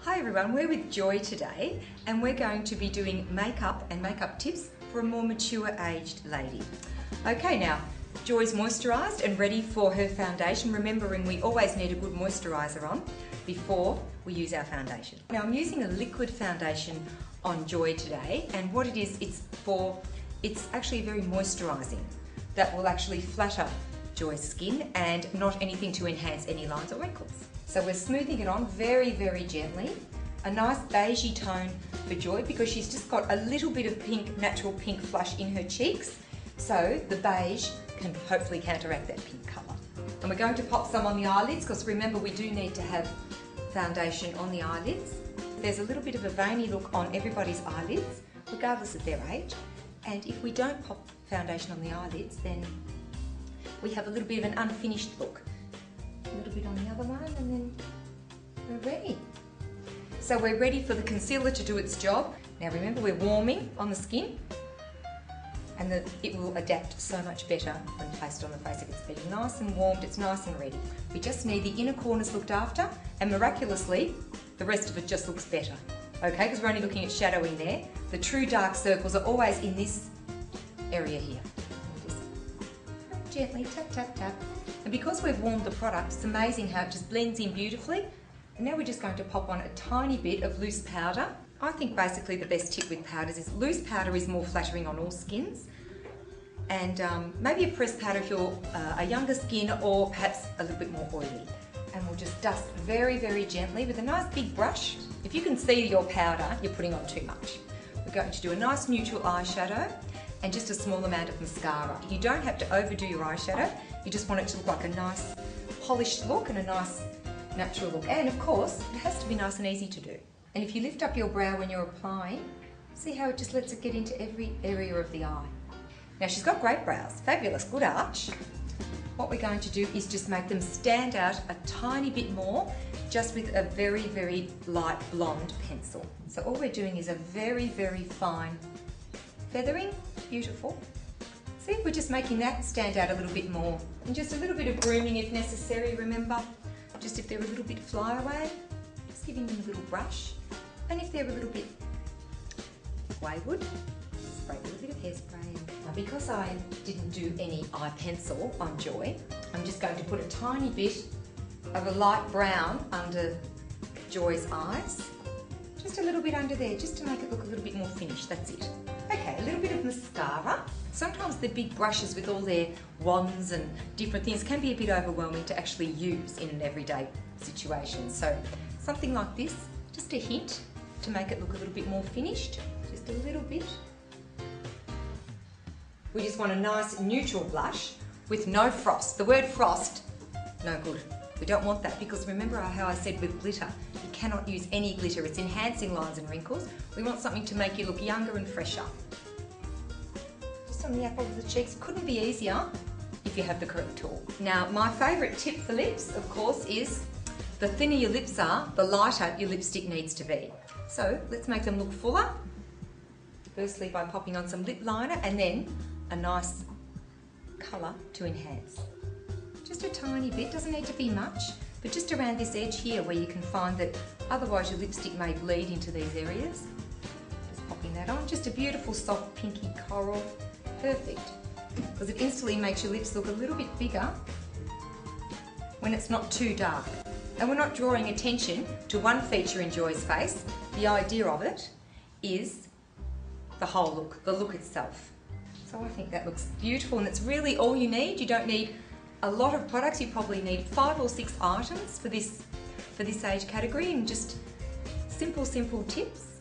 Hi everyone, we're with Joy today and we're going to be doing makeup and makeup tips for a more mature aged lady. Okay, now Joy's moisturised and ready for her foundation, remembering we always need a good moisturiser on before we use our foundation. Now I'm using a liquid foundation on Joy today, and what it is, it's actually very moisturising. That will actually flatter Joy's skin and not anything to enhance any lines or wrinkles. So we're smoothing it on very, very gently. A nice beigey tone for Joy because she's just got a little bit of pink, natural pink flush in her cheeks. So the beige can hopefully counteract that pink colour. And we're going to pop some on the eyelids because remember we do need to have foundation on the eyelids. There's a little bit of a veiny look on everybody's eyelids, regardless of their age. And if we don't pop foundation on the eyelids, then we have a little bit of an unfinished look. A little bit on the other one and then we're ready. So we're ready for the concealer to do its job. Now remember, we're warming on the skin and it will adapt so much better when placed on the face. If it's been nice and warmed, it's nice and ready. We just need the inner corners looked after, and miraculously the rest of it just looks better. Okay, because we're only looking at shadowing there. The true dark circles are always in this area here. Just gently tap, tap, tap. And because we've warmed the product, it's amazing how it just blends in beautifully. And now we're just going to pop on a tiny bit of loose powder. I think basically the best tip with powders is loose powder is more flattering on all skins. And maybe a pressed powder if you're a younger skin or perhaps a little bit more oily. And we'll just dust very, very gently with a nice big brush. If you can see your powder, you're putting on too much. We're going to do a nice neutral eyeshadow and just a small amount of mascara. You don't have to overdo your eyeshadow. You just want it to look like a nice polished look and a nice natural look. And of course, it has to be nice and easy to do. And if you lift up your brow when you're applying, see how it just lets it get into every area of the eye. Now she's got great brows, fabulous, good arch. What we're going to do is just make them stand out a tiny bit more, just with a very, very light blonde pencil. So all we're doing is a very, very fine feathering, beautiful. See, we're just making that stand out a little bit more. And just a little bit of grooming if necessary, remember. Just if they're a little bit fly away, just giving them a little brush. And if they're a little bit wayward, spray a little bit of hairspray. Now because I didn't do any eye pencil on Joy, I'm just going to put a tiny bit of a light brown under Joy's eyes. Just a little bit under there, just to make it look a little bit more finished, that's it. Okay, a little bit of mascara. Sometimes the big brushes with all their wands and different things can be a bit overwhelming to actually use in an everyday situation. So something like this, just a hint to make it look a little bit more finished, just a little bit. We just want a nice neutral blush with no frost. The word frost, no good. We don't want that because remember how I said with glitter, you cannot use any glitter. It's enhancing lines and wrinkles. We want something to make you look younger and fresher. Just on the apple of the cheeks, couldn't be easier if you have the correct tool. Now, my favourite tip for lips, of course, is the thinner your lips are, the lighter your lipstick needs to be. So let's make them look fuller. Firstly, by popping on some lip liner and then a nice colour to enhance. Just a tiny bit, doesn't need to be much, but just around this edge here where you can find that otherwise your lipstick may bleed into these areas. Just popping that on, just a beautiful soft pinky coral, perfect. Because it instantly makes your lips look a little bit bigger when it's not too dark. And we're not drawing attention to one feature in Joy's face. The idea of it is the whole look, the look itself. So I think that looks beautiful and it's really all you need. You don't need a lot of products. You probably need 5 or 6 items for this age category, and just simple tips.